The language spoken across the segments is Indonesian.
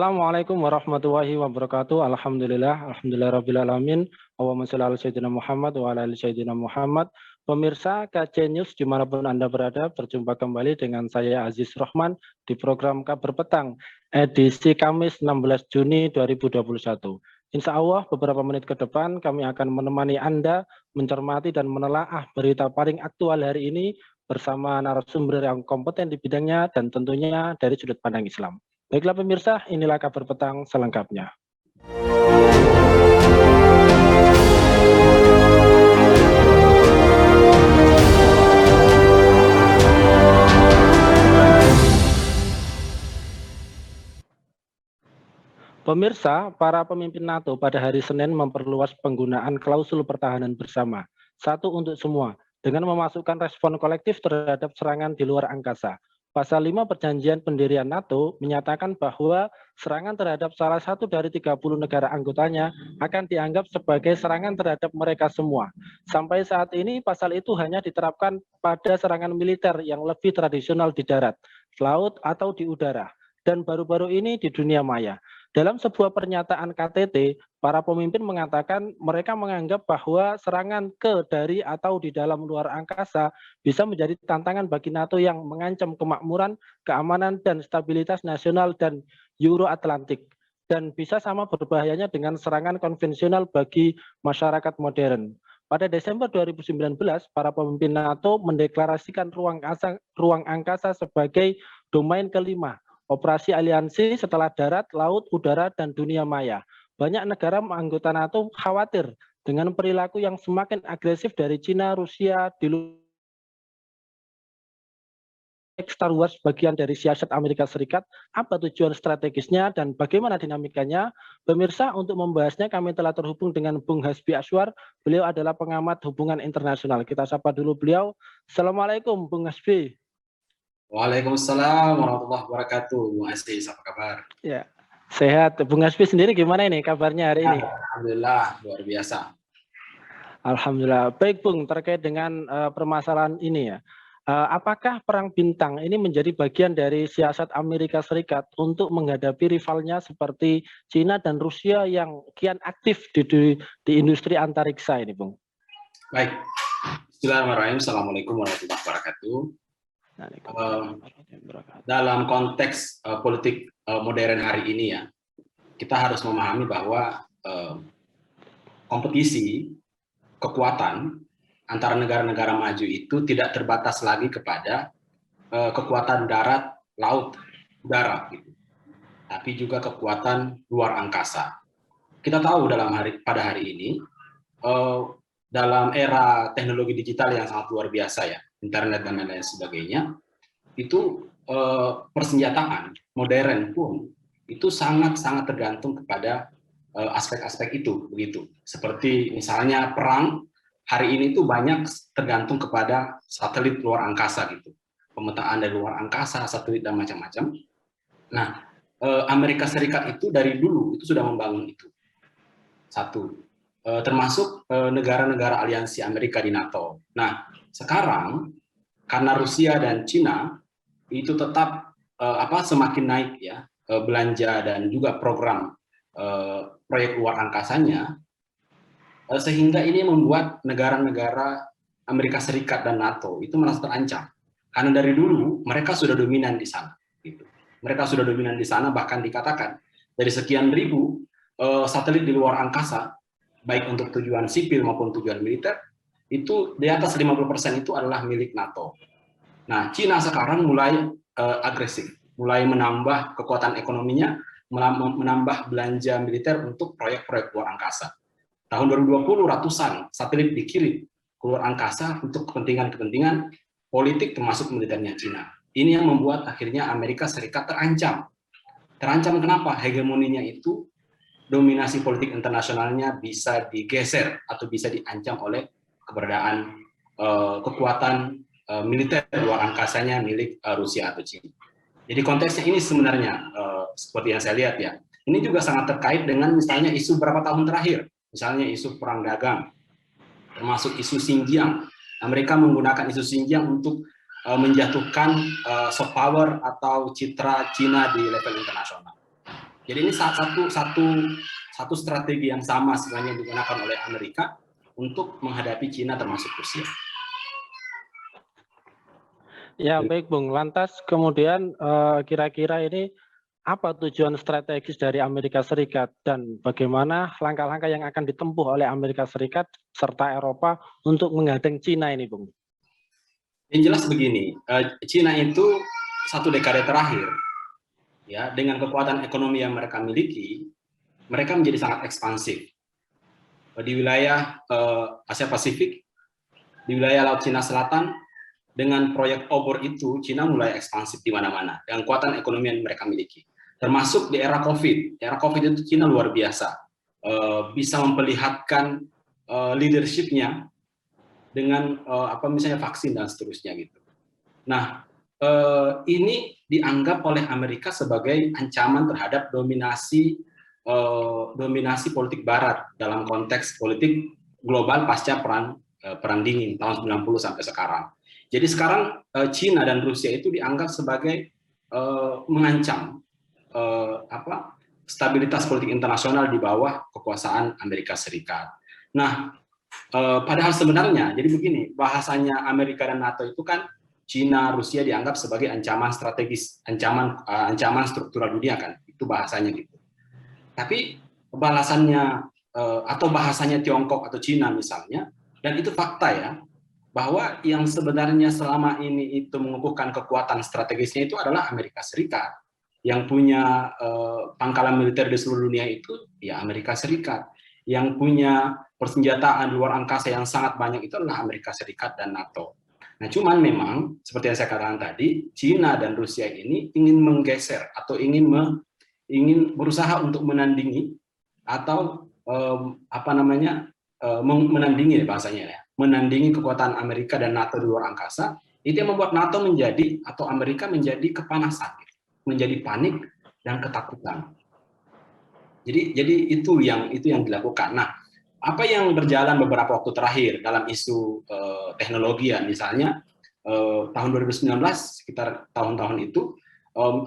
Assalamualaikum warahmatullahi wabarakatuh. Alhamdulillah rabbil alamin. Allahumma shalli ala sayyidina Muhammad wa ala ali sayyidina Muhammad. Pemirsa KC News dimanapun Anda berada, berjumpa kembali dengan saya Aziz Rohman di program Kabar Petang, edisi Kamis 16 Juni 2021. Insya Allah beberapa menit ke depan kami akan menemani Anda mencermati dan menelaah berita paling aktual hari ini bersama narasumber yang kompeten di bidangnya dan tentunya dari sudut pandang Islam. Baiklah pemirsa, inilah kabar petang selengkapnya. Pemirsa, para pemimpin NATO pada hari Senin memperluas penggunaan klausul pertahanan bersama, satu untuk semua, dengan memasukkan respon kolektif terhadap serangan di luar angkasa. Pasal 5 Perjanjian Pendirian NATO menyatakan bahwa serangan terhadap salah satu dari 30 negara anggotanya akan dianggap sebagai serangan terhadap mereka semua. Sampai saat ini pasal itu hanya diterapkan pada serangan militer yang lebih tradisional di darat, laut, atau di udara, dan baru-baru ini di dunia maya. Dalam sebuah pernyataan KTT, para pemimpin mengatakan mereka menganggap bahwa serangan ke, dari, atau di dalam luar angkasa bisa menjadi tantangan bagi NATO yang mengancam kemakmuran, keamanan, dan stabilitas nasional dan Euro-Atlantik, dan bisa sama berbahayanya dengan serangan konvensional bagi masyarakat modern. Pada Desember 2019, para pemimpin NATO mendeklarasikan ruang angkasa sebagai domain kelima operasi aliansi setelah darat, laut, udara, dan dunia maya. Banyak negara anggota NATO khawatir dengan perilaku yang semakin agresif dari Cina, Rusia, di luar Star Wars bagian dari siasat Amerika Serikat, apa tujuan strategisnya dan bagaimana dinamikanya. Pemirsa, untuk membahasnya kami telah terhubung dengan Bung Hasbi Aswar. Beliau adalah pengamat hubungan internasional. Kita sapa dulu beliau. Assalamualaikum Bung Hasbi. Waalaikumsalam warahmatullahi wabarakatuh. Bung Aziz, apa kabar? Ya, sehat. Bung Hasbi sendiri gimana ini kabarnya hari ini? Alhamdulillah, luar biasa. Alhamdulillah. Baik Bung, terkait dengan permasalahan ini ya. Apakah perang bintang ini menjadi bagian dari siasat Amerika Serikat untuk menghadapi rivalnya seperti Cina dan Rusia yang kian aktif di industri antariksa ini, Bung? Baik. Bismillahirrahmanirrahim. Assalamualaikum warahmatullahi wabarakatuh. Dalam konteks politik modern hari ini ya, kita harus memahami bahwa kompetisi kekuatan antara negara-negara maju itu tidak terbatas lagi kepada kekuatan darat, laut, udara, gitu. Tapi juga kekuatan luar angkasa. Kita tahu pada hari ini, dalam era teknologi digital yang sangat luar biasa ya, internet dan lain-lain sebagainya, itu persenjataan modern pun itu sangat-sangat tergantung kepada aspek-aspek itu, begitu. Seperti misalnya perang hari ini itu banyak tergantung kepada satelit luar angkasa gitu, pemetaan dari luar angkasa, satelit dan macam-macam. Nah, Amerika Serikat itu dari dulu itu sudah membangun itu. Satu, termasuk negara-negara aliansi Amerika di NATO. Nah, sekarang karena Rusia dan Cina itu tetap semakin naik ya belanja dan juga program proyek luar angkasanya, sehingga ini membuat negara-negara Amerika Serikat dan NATO itu merasa terancam karena dari dulu mereka sudah dominan di sana. Gitu. Mereka sudah dominan di sana, bahkan dikatakan dari sekian ribu satelit di luar angkasa, baik untuk tujuan sipil maupun tujuan militer, itu di atas 50% itu adalah milik NATO. Nah, Cina sekarang mulai agresif, mulai menambah kekuatan ekonominya, menambah belanja militer untuk proyek-proyek luar angkasa. Tahun 2020 ratusan satelit dikirim ke luar angkasa untuk kepentingan-kepentingan politik termasuk militernya Cina. Ini yang membuat akhirnya Amerika Serikat terancam. Terancam kenapa? Hegemoninya itu, dominasi politik internasionalnya bisa digeser atau bisa diancam oleh keberadaan kekuatan militer luar angkasanya milik Rusia atau Cina. Jadi konteksnya ini sebenarnya seperti yang saya lihat ya. Ini juga sangat terkait dengan misalnya isu beberapa tahun terakhir, misalnya isu perang dagang, termasuk isu Xinjiang. Amerika menggunakan isu Xinjiang untuk menjatuhkan soft power atau citra Cina di level internasional. Jadi ini satu strategi yang sama sebenarnya digunakan oleh Amerika untuk menghadapi Cina termasuk Rusia. Ya, baik Bung. Lantas kemudian kira-kira ini apa tujuan strategis dari Amerika Serikat dan bagaimana langkah-langkah yang akan ditempuh oleh Amerika Serikat serta Eropa untuk menghadang Cina ini, Bung? Yang jelas begini, Cina itu satu dekade terakhir, ya, dengan kekuatan ekonomi yang mereka miliki, mereka menjadi sangat ekspansif di wilayah Asia Pasifik, di wilayah Laut Cina Selatan. Dengan proyek obor itu, Cina mulai ekspansif di mana-mana dengan kekuatan ekonomi yang mereka miliki. Termasuk di era COVID. Era COVID itu Cina luar biasa, bisa memperlihatkan leadership-nya dengan misalnya vaksin dan seterusnya gitu. Nah, ini dianggap oleh Amerika sebagai ancaman terhadap dominasi politik Barat dalam konteks politik global pasca perang dingin tahun 90 sampai sekarang. Jadi sekarang Cina dan Rusia itu dianggap sebagai mengancam stabilitas politik internasional di bawah kekuasaan Amerika Serikat. Nah, padahal sebenarnya, jadi begini, bahasanya Amerika dan NATO itu kan Cina, Rusia dianggap sebagai ancaman strategis, ancaman struktural dunia kan, itu bahasanya gitu. Tapi balasannya atau bahasanya Tiongkok atau Cina misalnya, dan itu fakta ya, bahwa yang sebenarnya selama ini itu mengukuhkan kekuatan strategisnya itu adalah Amerika Serikat. Yang punya pangkalan militer di seluruh dunia itu ya Amerika Serikat. Yang punya persenjataan di luar angkasa yang sangat banyak itu adalah Amerika Serikat dan NATO. Nah, cuman memang seperti yang saya katakan tadi, Cina dan Rusia ini ingin menggeser atau ingin berusaha untuk menandingi atau menandingi bahasanya ya, menandingi kekuatan Amerika dan NATO di luar angkasa. Itu yang membuat NATO menjadi atau Amerika menjadi kepanasan, menjadi panik dan ketakutan. Jadi itu yang dilakukan. Nah, apa yang berjalan beberapa waktu terakhir dalam isu teknologi ya, misalnya tahun 2019 sekitar tahun-tahun itu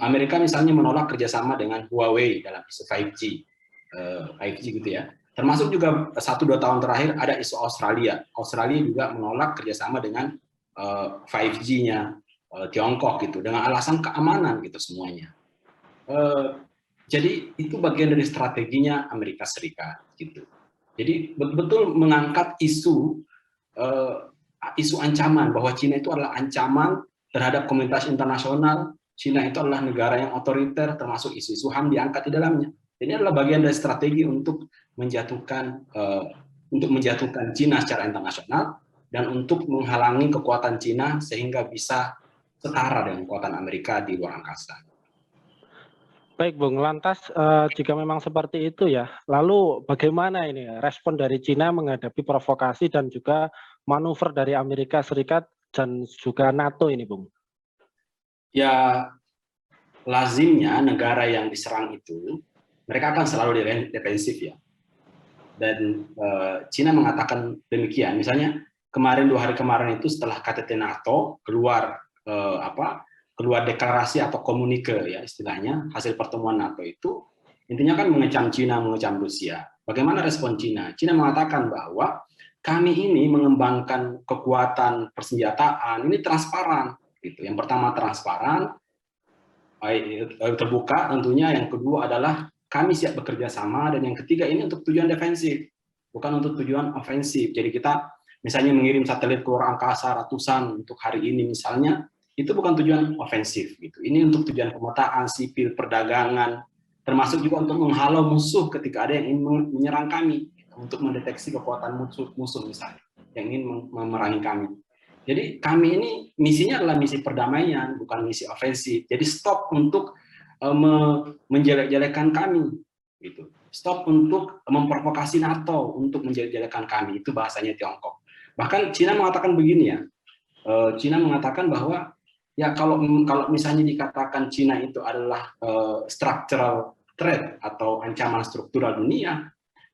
Amerika misalnya menolak kerjasama dengan Huawei dalam isu 5G gitu ya. Termasuk juga 1-2 tahun terakhir ada isu Australia. Australia juga menolak kerjasama dengan 5G-nya Tiongkok gitu dengan alasan keamanan gitu semuanya. Jadi itu bagian dari strateginya Amerika Serikat gitu. Jadi betul-betul mengangkat isu ancaman bahwa Cina itu adalah ancaman terhadap komunitas internasional. Cina itu adalah negara yang otoriter, termasuk isu-isu HAM diangkat di dalamnya. Ini adalah bagian dari strategi untuk menjatuhkan Cina secara internasional dan untuk menghalangi kekuatan Cina sehingga bisa setara dengan kekuatan Amerika di luar angkasa. Baik, Bung. Lantas jika memang seperti itu ya, lalu bagaimana ini respon dari Cina menghadapi provokasi dan juga manuver dari Amerika Serikat dan juga NATO ini, Bung? Ya, lazimnya negara yang diserang itu mereka akan selalu defensif ya. Dan Cina mengatakan demikian. Misalnya kemarin 2 hari kemarin itu setelah KTT NATO keluar deklarasi atau komunike ya istilahnya hasil pertemuan NATO itu intinya kan mengecam Cina, mengecam Rusia. Bagaimana respon Cina? Cina mengatakan bahwa kami ini mengembangkan kekuatan persenjataan ini transparan gitu. Yang pertama transparan, terbuka tentunya, yang kedua adalah kami siap bekerja sama, dan yang ketiga ini untuk tujuan defensif, bukan untuk tujuan ofensif. Jadi kita misalnya mengirim satelit ke luar angkasa ratusan untuk hari ini misalnya, itu bukan tujuan ofensif gitu. Ini untuk tujuan pemetaan sipil, perdagangan, termasuk juga untuk menghalau musuh ketika ada yang ingin menyerang kami, untuk mendeteksi kekuatan musuh misalnya yang ingin memerangi kami. Jadi kami ini misinya adalah misi perdamaian, bukan misi ofensif. Jadi stop untuk menjelek-jelekan kami, gitu. Stop untuk memprovokasi NATO untuk menjelek-jelekan kami. Itu bahasanya Tiongkok. Bahkan Cina mengatakan begini ya. Cina mengatakan bahwa ya kalau misalnya dikatakan Cina itu adalah structural threat atau ancaman struktural dunia,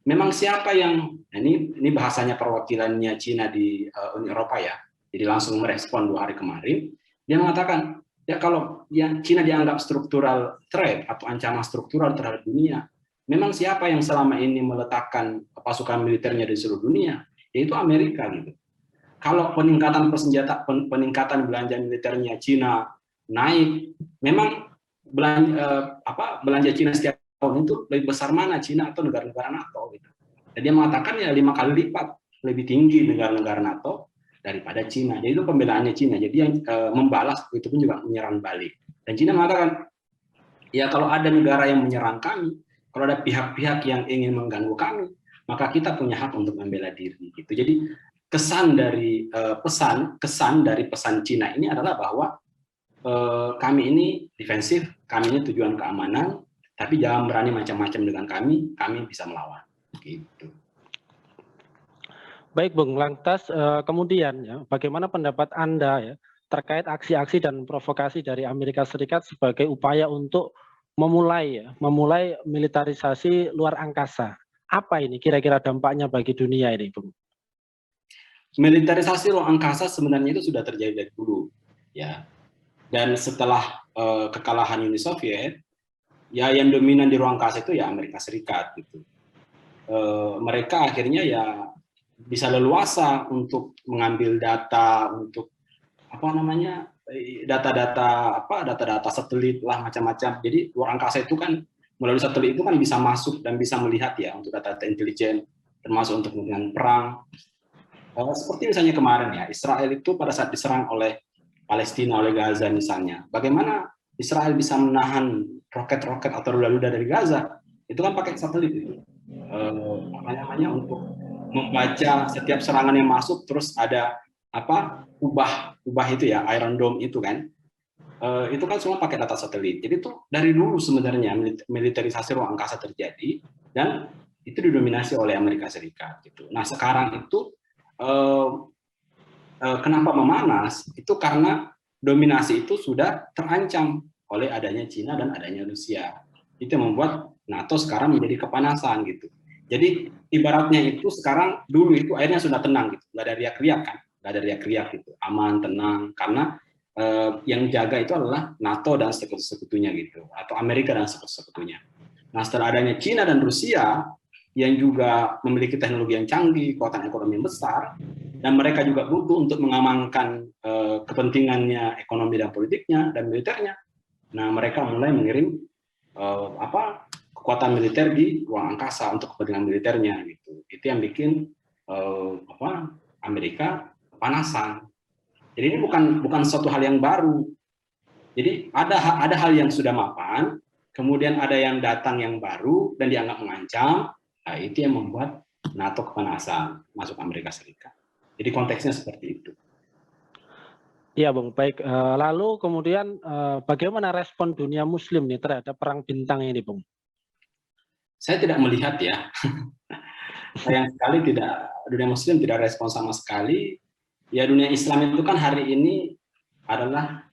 memang siapa yang ini bahasanya perwakilannya Cina di Uni Eropa ya. Jadi langsung merespon 2 hari kemarin, dia mengatakan Ya kalau yang Cina dianggap struktural threat atau ancaman struktural terhadap dunia, memang siapa yang selama ini meletakkan pasukan militernya di seluruh dunia? Yaitu Amerika gitu. Kalau peningkatan belanja militernya Cina naik, memang belanja Cina setiap tahun itu lebih besar mana, Cina atau negara-negara NATO gitu. Dan dia mengatakan ya 5 kali lipat lebih tinggi negara-negara NATO daripada Cina. Jadi itu pembelaannya Cina. Jadi yang membalas itu pun juga menyerang balik. Dan Cina mengatakan, ya kalau ada negara yang menyerang kami, kalau ada pihak-pihak yang ingin mengganggu kami, maka kita punya hak untuk membela diri. Gitu. Jadi kesan dari pesan Cina ini adalah bahwa kami ini defensif, kami ini tujuan keamanan, tapi jangan berani macam-macam dengan kami bisa melawan. Gitu. Baik, Bung. Lantas kemudian ya, bagaimana pendapat Anda ya terkait aksi-aksi dan provokasi dari Amerika Serikat sebagai upaya untuk memulai militerisasi luar angkasa? Apa ini kira-kira dampaknya bagi dunia ini, Bung? Militerisasi ruang angkasa sebenarnya itu sudah terjadi dari dulu, ya. Dan setelah kekalahan Uni Soviet, ya yang dominan di ruang angkasa itu ya Amerika Serikat gitu. Mereka akhirnya ya bisa leluasa untuk mengambil data, untuk data-data satelit lah macam-macam. Jadi luar angkasa itu kan melalui satelit itu kan bisa masuk dan bisa melihat ya untuk data-data intelijen, termasuk untuk kepentingan perang. Seperti misalnya kemarin ya, Israel itu pada saat diserang oleh Palestina, oleh Gaza misalnya, bagaimana Israel bisa menahan roket-roket atau rudal-rudal dari Gaza? Itu kan pakai satelit itu. Untuk membaca setiap serangan yang masuk, terus ada ubah itu ya, Iron Dome itu kan, itu kan semua pakai data satelit. Jadi itu dari dulu sebenarnya militerisasi ruang angkasa terjadi dan itu didominasi oleh Amerika Serikat gitu. Nah sekarang itu kenapa memanas? Itu karena dominasi itu sudah terancam oleh adanya Cina dan adanya Rusia. Itu yang membuat NATO sekarang menjadi kepanasan gitu. Jadi ibaratnya itu sekarang dulu itu akhirnya sudah tenang gitu, nggak ada riak-riak kan, nggak ada riak-riak gitu, aman tenang karena yang jaga itu adalah NATO dan sekutu-sekutunya gitu, atau Amerika dan sekutu-sekutunya. Nah setelah adanya Cina dan Rusia yang juga memiliki teknologi yang canggih, kekuatan ekonomi yang besar, dan mereka juga butuh untuk mengamankan kepentingannya ekonomi dan politiknya dan militernya. Nah mereka mulai mengirim kekuatan militer di ruang angkasa untuk kepentingan militernya gitu. Itu yang bikin Amerika kepanasan. Jadi ini bukan suatu hal yang baru. Jadi ada hal yang sudah mapan, kemudian ada yang datang yang baru dan dianggap mengancam. Nah, itu yang membuat NATO kepanasan masuk Amerika Serikat. Jadi konteksnya seperti itu. Iya, Bung. Baik. Lalu kemudian bagaimana respon dunia Muslim nih terhadap perang bintang ini, Bung? Saya tidak melihat ya. Sayang sekali dunia Muslim tidak respon sama sekali. Ya dunia Islam itu kan hari ini adalah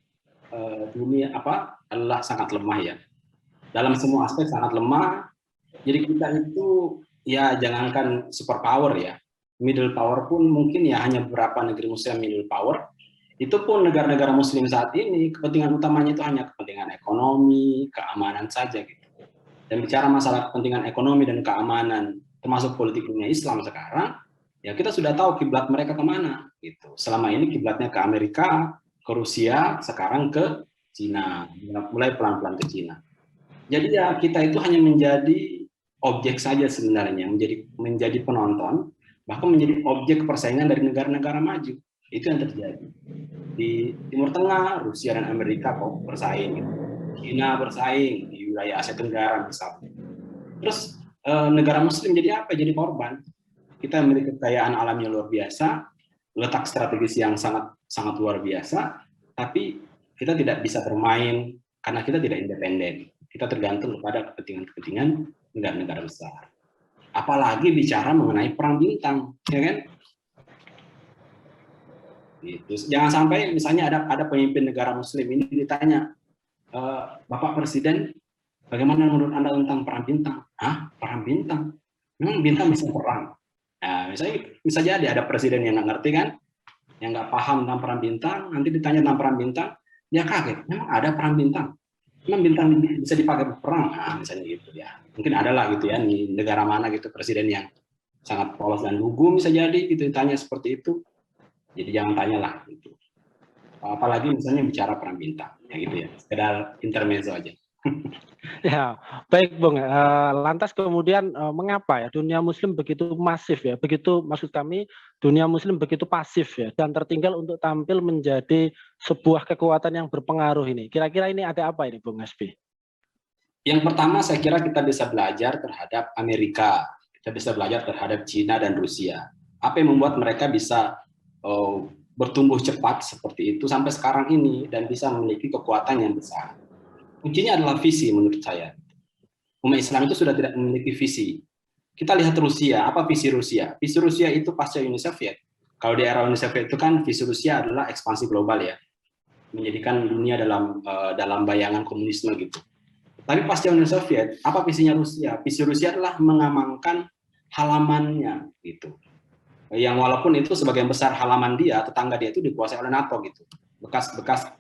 adalah sangat lemah ya. Dalam semua aspek sangat lemah. Jadi kita itu ya jangankan superpower ya, middle power pun mungkin ya hanya beberapa negeri Muslim middle power. Itu pun negara-negara Muslim saat ini kepentingan utamanya itu hanya kepentingan ekonomi, keamanan saja gitu. Dan bicara masalah kepentingan ekonomi dan keamanan, termasuk politik dunia Islam sekarang, ya kita sudah tahu kiblat mereka kemana gitu. Selama ini kiblatnya ke Amerika, ke Rusia, sekarang ke Cina, mulai pelan-pelan ke Cina. Jadi ya kita itu hanya menjadi objek saja sebenarnya, menjadi penonton, bahkan menjadi objek persaingan dari negara-negara maju. Itu yang terjadi. Di Timur Tengah, Rusia dan Amerika kok bersaing gitu. China bersaing di wilayah Asia Tenggara misalnya. Terus negara Muslim jadi apa? Jadi korban. Kita memiliki kekayaan alam yang luar biasa, letak strategis yang sangat luar biasa, tapi kita tidak bisa bermain karena kita tidak independen. Kita tergantung kepada kepentingan-kepentingan negara-negara besar. Apalagi bicara mengenai perang bintang, ya kan? Gitu. Jangan sampai misalnya ada pemimpin negara Muslim ini ditanya, Bapak Presiden, bagaimana menurut Anda tentang perang bintang? Hah? Perang bintang? Memang bintang bisa perang? Nah, misalnya bisa jadi ada presiden yang nggak ngerti kan, yang nggak paham tentang perang bintang, nanti ditanya tentang perang bintang, Dia kaget, memang ada perang bintang. Memang bintang bisa dipakai perang, nah, misalnya gitu ya. Mungkin ada lah gitu ya, di negara mana gitu presiden yang sangat polos dan lugu bisa jadi gitu ditanya seperti itu. Jadi jangan tanyalah gitu. Apalagi misalnya bicara perang bintang, ya gitu ya. Sekedar intermezzo aja. Ya, baik Bung. Lantas kemudian mengapa ya dunia Muslim begitu masif ya, begitu maksud kami dunia Muslim begitu pasif ya, dan tertinggal untuk tampil menjadi sebuah kekuatan yang berpengaruh ini. Kira-kira ini ada apa ini Bung Hasbi? Yang pertama saya kira kita bisa belajar terhadap Amerika, kita bisa belajar terhadap Cina dan Rusia. Apa yang membuat mereka bisa bertumbuh cepat seperti itu sampai sekarang ini dan bisa memiliki kekuatan yang besar. Kuncinya adalah visi menurut saya. Umat Islam itu sudah tidak memiliki visi. Kita lihat Rusia, apa visi Rusia? Visi Rusia itu pasca Uni Soviet. Kalau di era Uni Soviet itu kan visi Rusia adalah ekspansi global ya, menjadikan dunia dalam bayangan komunisme gitu. Tapi pasca Uni Soviet, apa visinya Rusia? Visi Rusia adalah mengamankan halamannya gitu. Yang walaupun itu sebagian besar halaman dia, tetangga dia itu dikuasai oleh NATO gitu. Bekas-bekas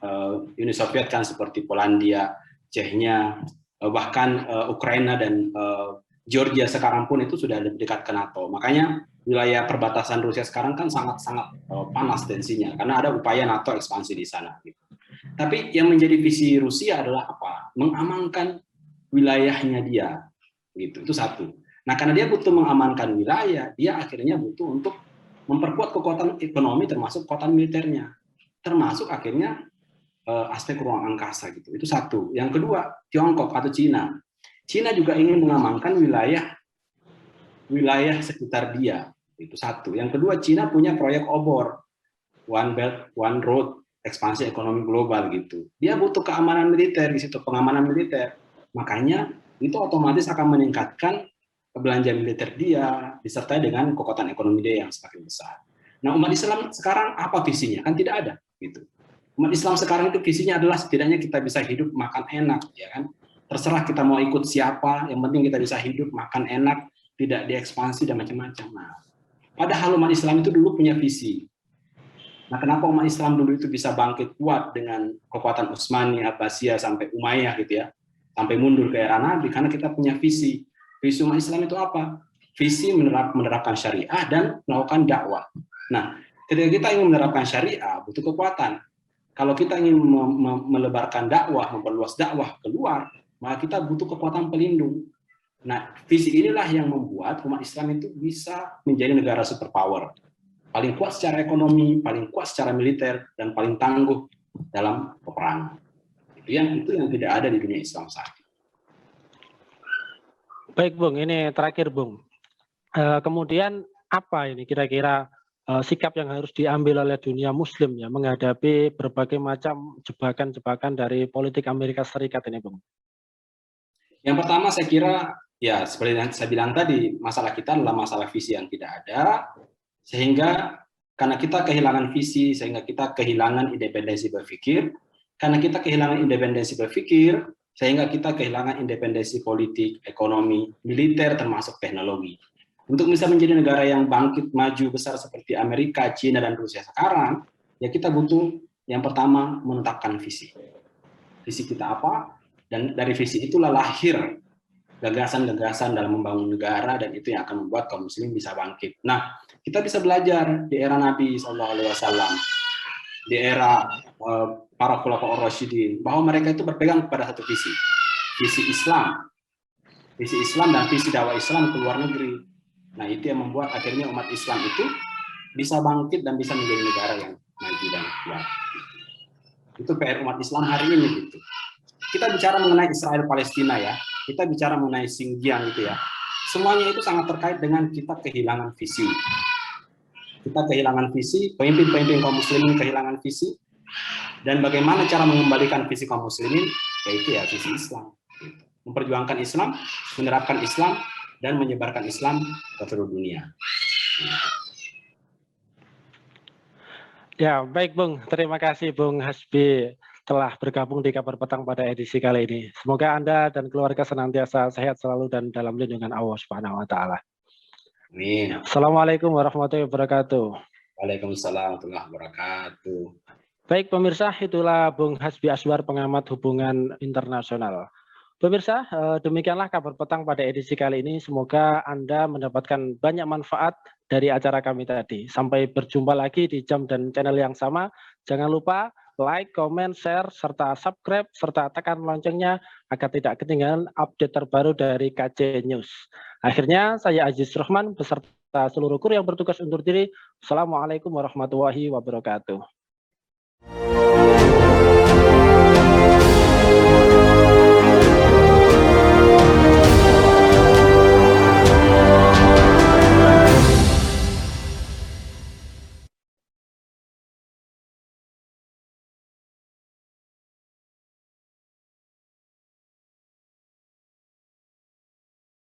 Uni Soviet kan seperti Polandia, Chechnya, bahkan Ukraina dan Georgia sekarang pun itu sudah dekat ke NATO. Makanya wilayah perbatasan Rusia sekarang kan sangat-sangat panas tensinya karena ada upaya NATO ekspansi di sana. Gitu. Tapi yang menjadi visi Rusia adalah apa? Mengamankan wilayahnya dia. Gitu. Itu satu. Nah, karena dia butuh mengamankan wilayah, dia akhirnya butuh untuk memperkuat kekuatan ekonomi termasuk kekuatan militernya. Termasuk akhirnya aspek ruang angkasa gitu. Itu satu. Yang kedua, Tiongkok atau Cina. Cina juga ingin mengamankan wilayah sekitar dia. Itu satu. Yang kedua, Cina punya proyek obor, One Belt, One Road, ekspansi ekonomi global gitu. Dia butuh keamanan militer di situ, pengamanan militer. Makanya itu otomatis akan meningkatkan belanja militer dia, disertai dengan kekuatan ekonomi dia yang semakin besar. Nah, umat Islam sekarang apa visinya? Kan tidak ada gitu. Umat Islam sekarang itu visinya adalah setidaknya kita bisa hidup makan enak, ya kan? Terserah kita mau ikut siapa, yang penting kita bisa hidup makan enak, tidak diekspansi dan macam-macam. Nah, padahal umat Islam itu dulu punya visi. Nah, kenapa umat Islam dulu itu bisa bangkit kuat dengan kekuatan Utsmani, Abbasiyah sampai Umayyah gitu ya, sampai mundur ke era Nabi? Karena kita punya visi. Visi umat Islam itu apa? Visi menerapkan syariah dan melakukan dakwah. Nah, ketika kita ingin menerapkan syariah, butuh kekuatan. Kalau kita ingin melebarkan dakwah, memperluas dakwah keluar, maka kita butuh kekuatan pelindung. Nah, visi inilah yang membuat umat Islam itu bisa menjadi negara superpower. Paling kuat secara ekonomi, paling kuat secara militer, dan paling tangguh dalam peperangan. Itu yang tidak ada di dunia Islam saat ini. Baik Bung, ini terakhir Bung. Kemudian apa ini kira-kira sikap yang harus diambil oleh dunia Muslim ya menghadapi berbagai macam jebakan-jebakan dari politik Amerika Serikat ini Bung? Yang pertama saya kira ya seperti yang saya bilang tadi, masalah kita adalah masalah visi yang tidak ada, sehingga karena kita kehilangan visi, sehingga kita kehilangan independensi berpikir, karena kita kehilangan independensi berpikir, sehingga kita kehilangan independensi politik, ekonomi, militer, termasuk teknologi. Untuk bisa menjadi negara yang bangkit maju besar seperti Amerika, China, dan Rusia sekarang, ya kita butuh yang pertama menetapkan visi. Visi kita apa? Dan dari visi itulah lahir gagasan-gagasan dalam membangun negara, dan itu yang akan membuat kaum muslim bisa bangkit. Nah, kita bisa belajar di era Nabi SAW, di era para khulafaur rasyidin, bahwa mereka itu berpegang pada satu visi Islam dan visi dakwah Islam ke luar negeri. Nah, itu yang membuat akhirnya umat Islam itu bisa bangkit dan bisa menjadi negara yang maju dan kuat. Itu PR umat Islam hari ini gitu. Kita bicara mengenai Israel Palestina ya, kita bicara mengenai Xinjiang gitu ya. Semuanya itu sangat terkait dengan kita kehilangan visi. Kita kehilangan visi, pemimpin-pemimpin kaum muslimin kehilangan visi, dan bagaimana cara mengembalikan visi kaum muslimin, yaitu ya visi Islam. Memperjuangkan Islam, menerapkan Islam, dan menyebarkan Islam ke seluruh dunia. Ya, baik Bung. Terima kasih Bung Hasbi telah bergabung di Kabar Petang pada edisi kali ini. Semoga Anda dan keluarga senantiasa sehat selalu dan dalam lindungan Allah Subhanahu wa taala. Amin. Assalamualaikum warahmatullahi wabarakatuh. Waalaikumsalam warahmatullahi wabarakatuh. Baik pemirsa, itulah Bung Hasbi Aswar, pengamat hubungan internasional. Pemirsa, demikianlah kabar petang pada edisi kali ini. Semoga Anda mendapatkan banyak manfaat dari acara kami tadi. Sampai berjumpa lagi di jam dan channel yang sama. Jangan lupa like, comment, share, serta subscribe, serta tekan loncengnya agar tidak ketinggalan update terbaru dari KC News. Akhirnya, saya Aziz Rahman beserta seluruh kru yang bertugas undur diri. Assalamualaikum warahmatullahi wabarakatuh.